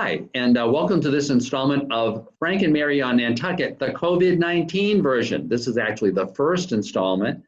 Hi, and welcome to this installment of Frank and Mary on Nantucket, the COVID-19 version. This is actually the first installment.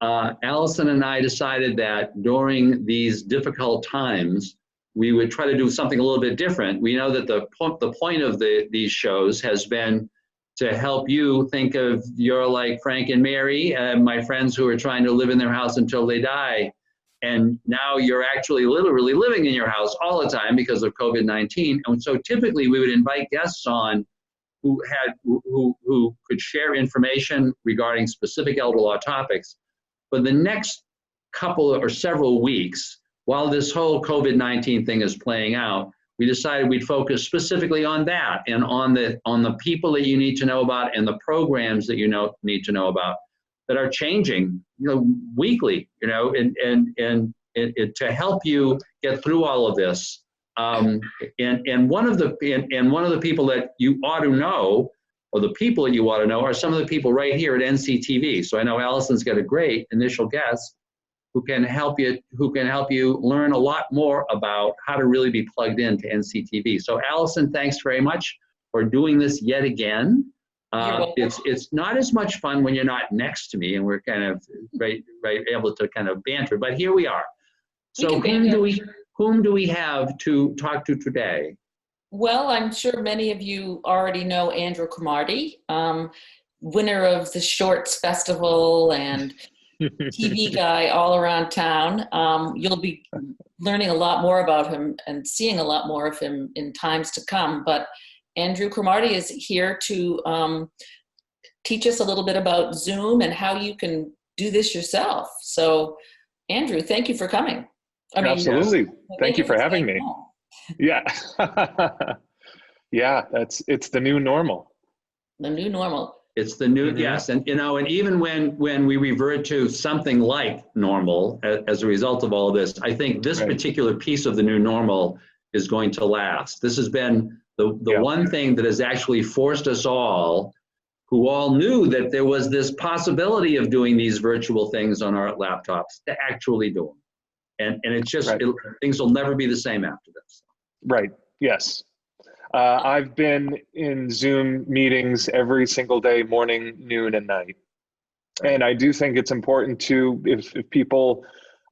Allison and I decided that during these difficult times, we would try to do something a little bit different. We know that the point of these shows has been to help you think of you're like Frank and Mary, my friends who are trying to live in their house until they die. And now you're actually literally living in your house all the time because of COVID-19. And so typically we would invite guests on who could share information regarding specific elder law topics. For the next couple or several weeks, while this whole COVID-19 thing is playing out, we decided we'd focus specifically on that and on the people that you need to know about and the programs that you need to know about that are changing, weekly, and to help you get through all of this. And one of the people that you ought to know, or the people that you ought to know, are some of the people right here at NCTV. So I know Allison's got a great initial guest who can help you learn a lot more about how to really be plugged into NCTV. So Allison, thanks very much for doing this yet again. It's not as much fun when you're not next to me and we're kind of right able to kind of banter, but here we are. So whom do we have to talk to today? Well, I'm sure many of you already know Andrew Cromartie, winner of the Shorts Festival and TV guy all around town. You'll be learning a lot more about him and seeing a lot more of him in times to come, but Andrew Cromartie is here to teach us a little bit about Zoom and how you can do this yourself. So, Andrew, thank you for coming. Absolutely. Thank you for having me. Yeah. Yeah, it's the new normal. The new normal. It's the new, yes. And, and even when we revert to something like normal as a result of all of this, I think this particular piece of the new normal is going to last. This has been the one thing that has actually forced us all, who all knew that there was this possibility of doing these virtual things on our laptops, to actually do them. And it's just, things will never be the same after this. Right, yes. I've been in Zoom meetings every single day, morning, noon, and night. And I do think it's important to, if people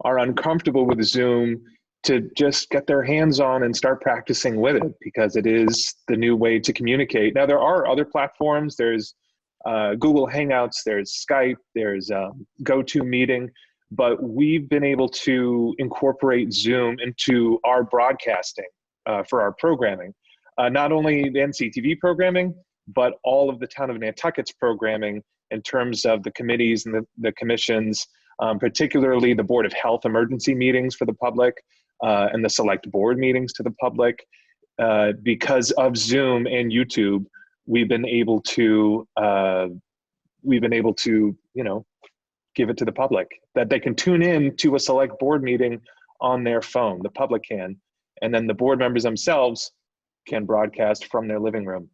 are uncomfortable with Zoom, to just get their hands on and start practicing with it, because it is the new way to communicate. Now, there are other platforms. There's Google Hangouts, there's Skype, there's GoToMeeting, but we've been able to incorporate Zoom into our broadcasting for our programming. Not only the NCTV programming, but all of the town of Nantucket's programming in terms of the committees and the commissions, particularly the Board of Health emergency meetings for the public, and the select board meetings to the public. Because of Zoom and YouTube, we've been able to give it to the public, that they can tune in to a select board meeting on their phone. The public can, and then the board members themselves can broadcast from their living room.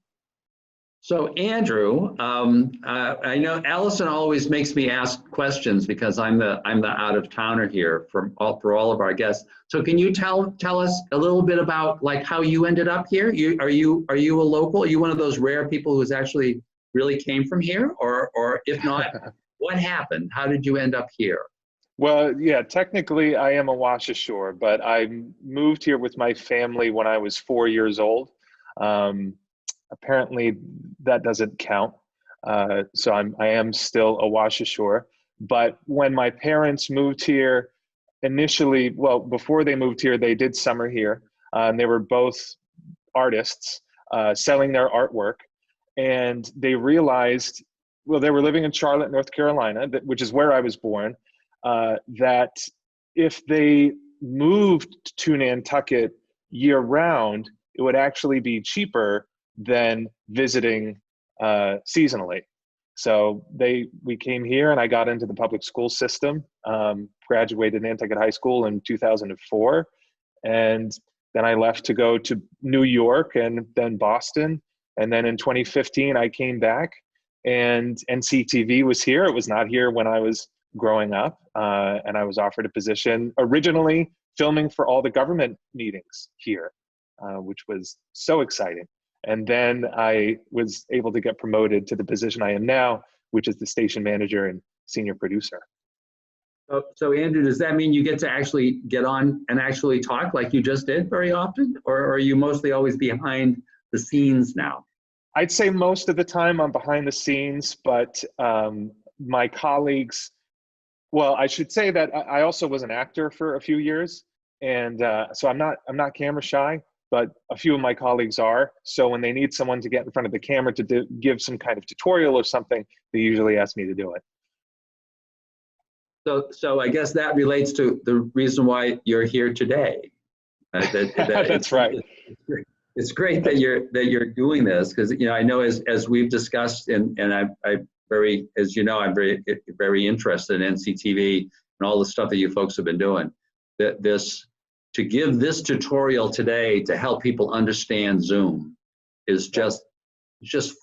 So Andrew, I know Allison always makes me ask questions because I'm the out of towner here for all of our guests. So can you tell us a little bit about like how you ended up here? Are you a local? Are you one of those rare people who's actually really came from here, or if not, what happened? How did you end up here? Well, yeah, technically I am a wash ashore, but I moved here with my family when I was 4 years old. Apparently that doesn't count. So I am still a wash ashore. But when my parents moved here initially, well, before they moved here, they did summer here. And they were both artists selling their artwork. And they realized, well, they were living in Charlotte, North Carolina, which is where I was born, that if they moved to Nantucket year round, it would actually be cheaper than visiting seasonally. So we came here and I got into the public school system, graduated Nantucket High School in 2004. And then I left to go to New York and then Boston. And then in 2015, I came back and NCTV was here. It was not here when I was growing up. And I was offered a position originally filming for all the government meetings here. which was so exciting. And then I was able to get promoted to the position I am now, which is the station manager and senior producer. So Andrew, does that mean you get to actually get on and actually talk like you just did very often? Or are you mostly always behind the scenes now? I'd say most of the time I'm behind the scenes, but my colleagues, well, I should say that I also was an actor for a few years. And so I'm not camera shy, but a few of my colleagues are. So when they need someone to get in front of the camera to give some kind of tutorial or something, they usually ask me to do it. So I guess that relates to the reason why you're here today. That's right. It's great that you're doing this, because I know as we've discussed, and I very, as you know, I'm very interested in NCTV and all the stuff that you folks have been doing. To give this tutorial today to help people understand Zoom is just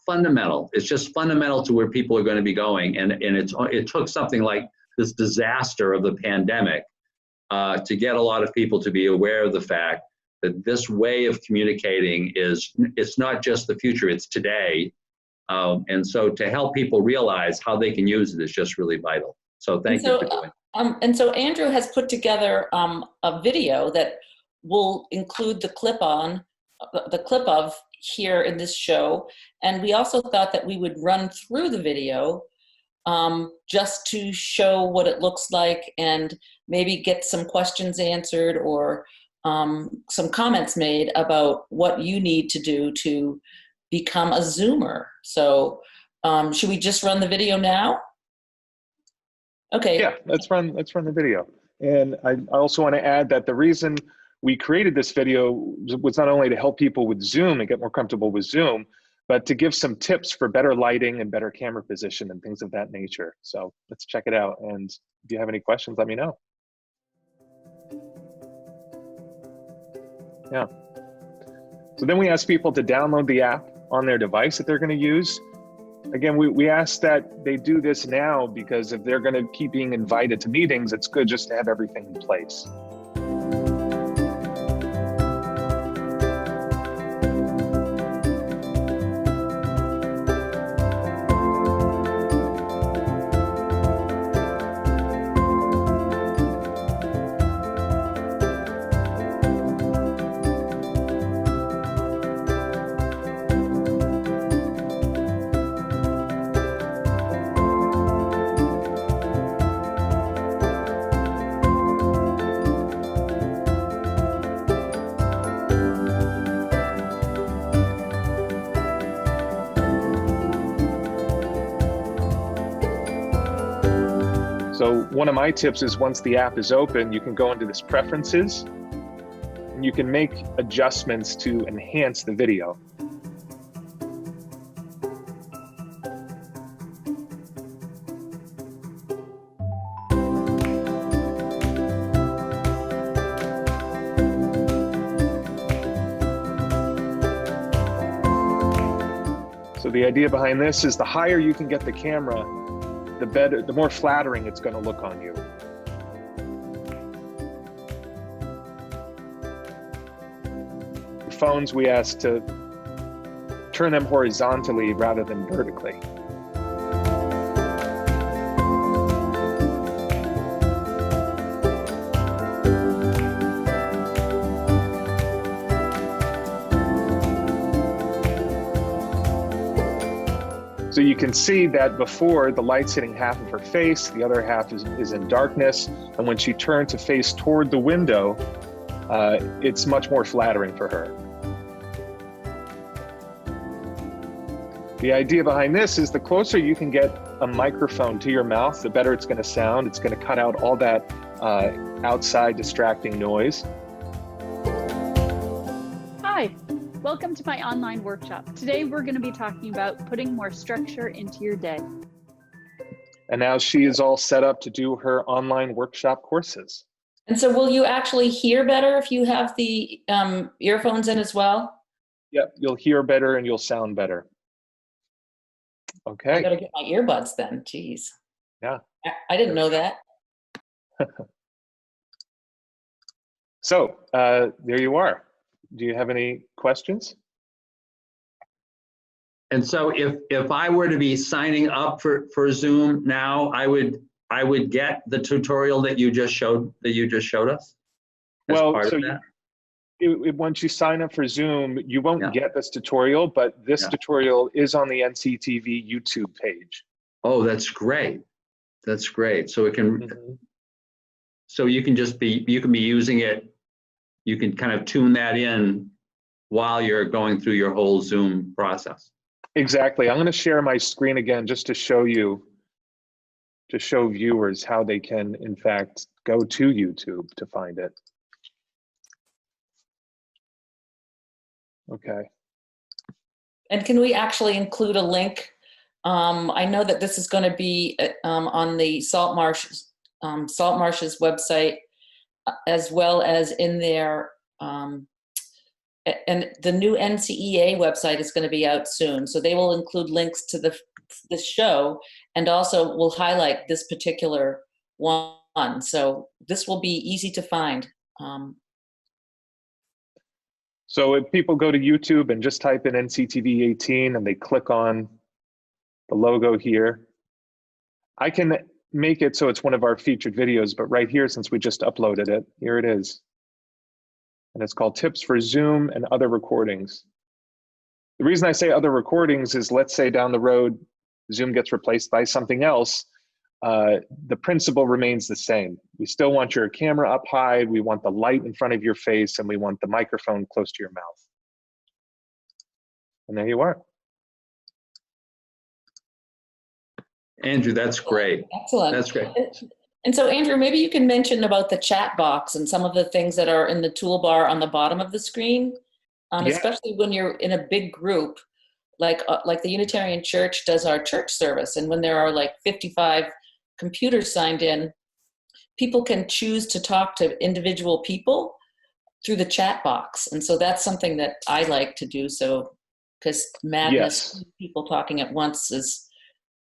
fundamental. It's just fundamental to where people are going to be going, and it took something like this disaster of the pandemic to get a lot of people to be aware of the fact that this way of communicating it's not just the future, it's today. And so to help people realize how they can use it is just really vital. So thank you for doing it. And so Andrew has put together a video that will include the clip of here in this show. And we also thought that we would run through the video just to show what it looks like and maybe get some questions answered or some comments made about what you need to do to become a Zoomer. So should we just run the video now? Okay. Yeah, let's run the video. And I also want to add that the reason we created this video was not only to help people with Zoom and get more comfortable with Zoom, but to give some tips for better lighting and better camera position and things of that nature. So let's check it out. And if you have any questions, let me know. Yeah. So then we ask people to download the app on their device that they're going to use. Again, we ask that they do this now because if they're going to keep being invited to meetings, it's good just to have everything in place. So one of my tips is once the app is open, you can go into this preferences and you can make adjustments to enhance the video. So the idea behind this is the higher you can get the camera, the better, the more flattering it's going to look on you. Phones, we ask to turn them horizontally rather than vertically. So you can see that before the light's hitting half of her face, the other half is in darkness. And when she turned to face toward the window, it's much more flattering for her. The idea behind this is the closer you can get a microphone to your mouth, the better it's going to sound. It's going to cut out all that outside distracting noise. Hi, welcome to my online workshop. Today we're going to be talking about putting more structure into your day. And now she is all set up to do her online workshop courses. And so will you actually hear better if you have the earphones in as well? Yep, you'll hear better and you'll sound better. Okay. I gotta get my earbuds then, jeez. Yeah. I didn't know that. So there you are. do you have any questions? And so if I were to be signing up for Zoom now, I would get the tutorial that you just showed us as Well, part so of that? once you sign up for Zoom, you won't Yeah. get this tutorial, but this Yeah. tutorial is on the NCTV YouTube page. Oh, that's great. That's great. So it can, Mhm. so you can be using it. You can kind of tune that in while you're going through your whole Zoom process. Exactly. I'm going to share my screen again just to show you, to show viewers how they can, in fact, go to YouTube to find it. Okay. And can we actually include a link? I know that this is going to be on the Salt Marsh's website, as well as in their, and the new NCEA website is going to be out soon. So they will include links to the show, and also will highlight this particular one. So this will be easy to find. So if people go to YouTube and just type in NCTV 18 and they click on the logo here, I can make it so it's one of our featured videos, but right here, since we just uploaded it, here it is. And it's called Tips for Zoom and Other Recordings. The reason I say other recordings is, let's say down the road, Zoom gets replaced by something else. The principle remains the same. We still want your camera up high, we want the light in front of your face, and we want the microphone close to your mouth. And there you are. Andrew, that's great. Excellent. That's great. And so, Andrew, maybe you can mention about the chat box and some of the things that are in the toolbar on the bottom of the screen, Yeah. especially when you're in a big group, like the Unitarian Church does our church service. And when there are like 55 computers signed in, people can choose to talk to individual people through the chat box. And so that's something that I like to do. So, because madness, Yes. people talking at once is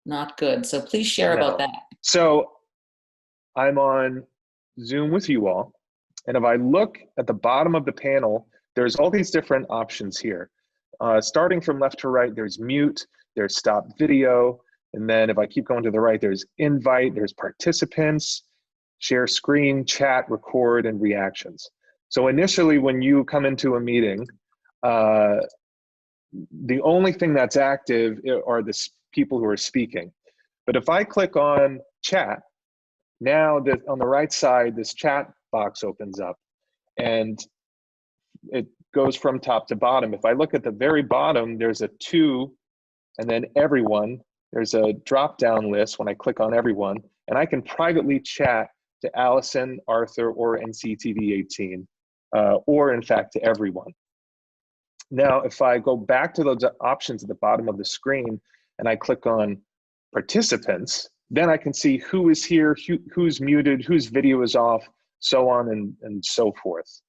not good. So please share about that. So I'm on Zoom with you all. And if I look at the bottom of the panel, there's all these different options here. Starting from left to right, there's mute, there's stop video. And then if I keep going to the right, there's invite, there's participants, share screen, chat, record, and reactions. So initially, when you come into a meeting, the only thing that's active are the people who are speaking. But if I click on chat, now that on the right side, this chat box opens up and it goes from top to bottom. If I look at the very bottom, there's a to, and then everyone. There's a drop-down list when I click on everyone, and I can privately chat to Allison, Arthur, or NCTV 18, or in fact to everyone. Now, if I go back to those options at the bottom of the screen and I click on participants, then I can see who is here, who's muted, whose video is off, so on and so forth.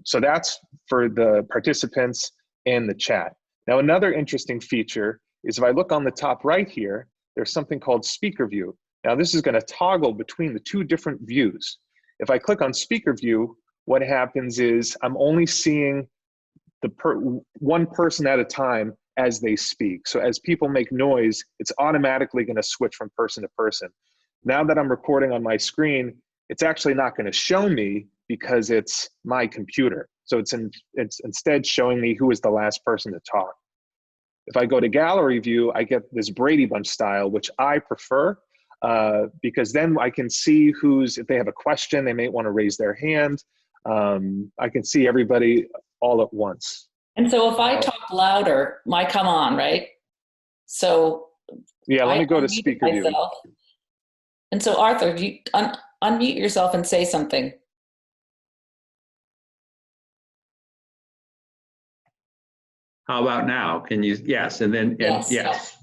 So that's for the participants and the chat. Now, another interesting feature is if I look on the top right here, there's something called speaker view. Now, this is going to toggle between the two different views. If I click on speaker view, what happens is I'm only seeing one person at a time as they speak. So as people make noise, it's automatically going to switch from person to person. Now that I'm recording on my screen, it's actually not going to show me because it's my computer. So it's instead showing me who is the last person to talk. If I go to gallery view, I get this Brady Bunch style, which I prefer because then I can see if they have a question, they may want to raise their hand. I can see everybody all at once. And so if I talk louder, my come on, right? So yeah, let me go to speaker view. And so Arthur, you unmute yourself and say something. How about now? Can you, yes, and then, Yes. yes.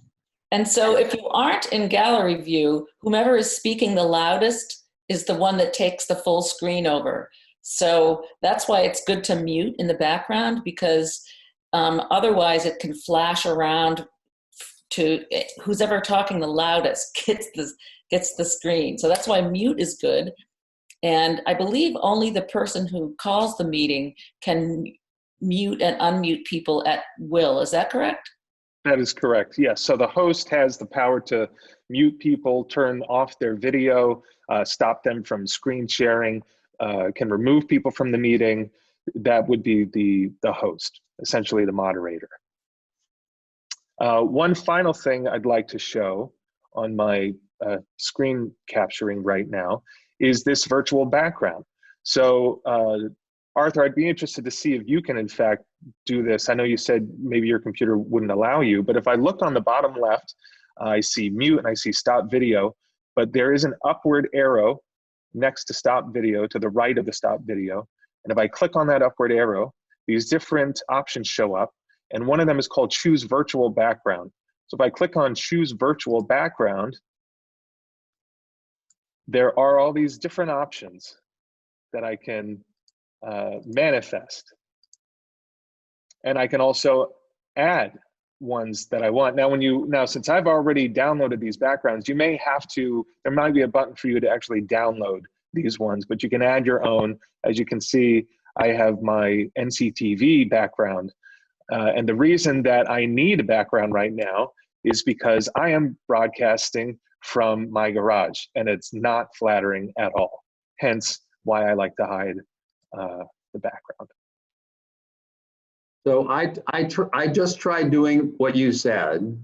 And so if you aren't in gallery view, whomever is speaking the loudest is the one that takes the full screen over. So that's why it's good to mute in the background, because otherwise it can flash around to who's ever talking the loudest gets the screen. So that's why mute is good. And I believe only the person who calls the meeting can mute and unmute people at will. Is that correct? That is correct. Yes. So the host has the power to mute people, turn off their video, stop them from screen sharing, can remove people from the meeting. That would be the host, essentially the moderator. One final thing I'd like to show on my screen capturing right now is this virtual background. So Arthur, I'd be interested to see if you can in fact do this. I know you said maybe your computer wouldn't allow you, but if I look on the bottom left, I see mute and I see stop video, but there is an upward arrow next to stop video to the right of the stop video. And if I click on that upward arrow, these different options show up. And one of them is called choose virtual background. So if I click on choose virtual background, there are all these different options that I can manifest. And I can also add ones that I want. Now, since I've already downloaded these backgrounds, you may have to, there might be a button for you to actually download these ones, but you can add your own. As you can see, I have my NCTV background. And the reason that I need a background right now is because I am broadcasting from my garage and it's not flattering at all. Hence why I like to hide the background. So I just tried doing what you said,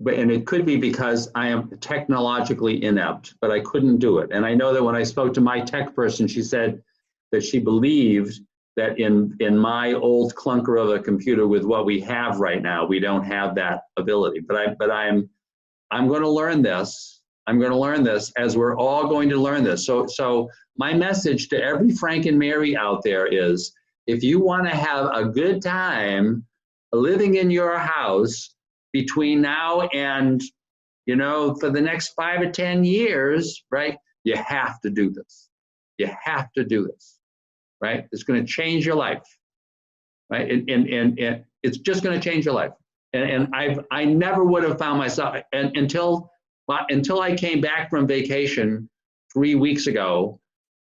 and it could be because I am technologically inept, but I couldn't do it. And I know that when I spoke to my tech person, she said that she believed that in my old clunker of a computer with what we have right now, we don't have that ability. But I'm going to learn this. I'm going to learn this, as we're all going to learn this. So my message to every Frank and Mary out there is, if you want to have a good time living in your house between now and, for the next 5 or 10 years, right? You have to do this. You have to do this, right? It's going to change your life, right? And it's just going to change your life. And I never would have found myself until I came back from vacation 3 weeks ago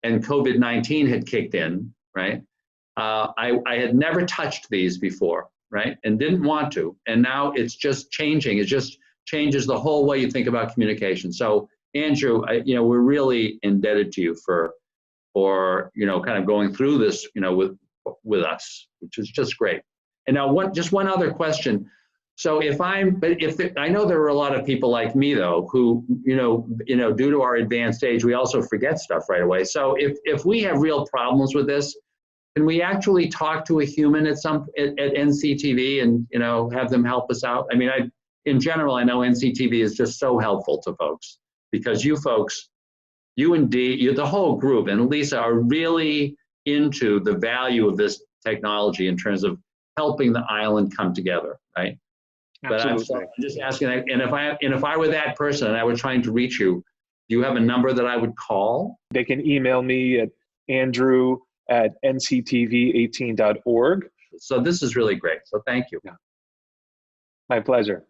and COVID-19 had kicked in, right? I had never touched these before, right? And didn't want to. And now it's just changing. It just changes the whole way you think about communication. So Andrew, we're really indebted to you for kind of going through this, with us, which is just great. And now just one other question. So I know there are a lot of people like me though, who, due to our advanced age, we also forget stuff right away. So if we have real problems with this, can we actually talk to a human at NCTV and, have them help us out? I mean, in general, I know NCTV is just so helpful to folks, because you folks, you and Dee, the whole group, and Lisa are really into the value of this technology in terms of helping the island come together, right? Absolutely. But I'm just asking, and if I were that person and I were trying to reach you, do you have a number that I would call? They can email me at andrew@nctv18.org. So this is really great. So thank you. Yeah. My pleasure.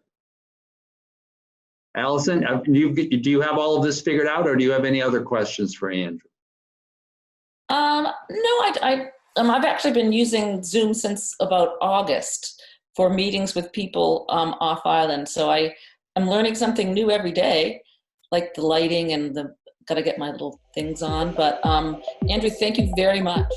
Allison, do you have all of this figured out, or do you have any other questions for Andrew? No, I've actually been using Zoom since about August for meetings with people off island. So I'm learning something new every day, like the lighting and gotta get my little things on. But Andrew, thank you very much.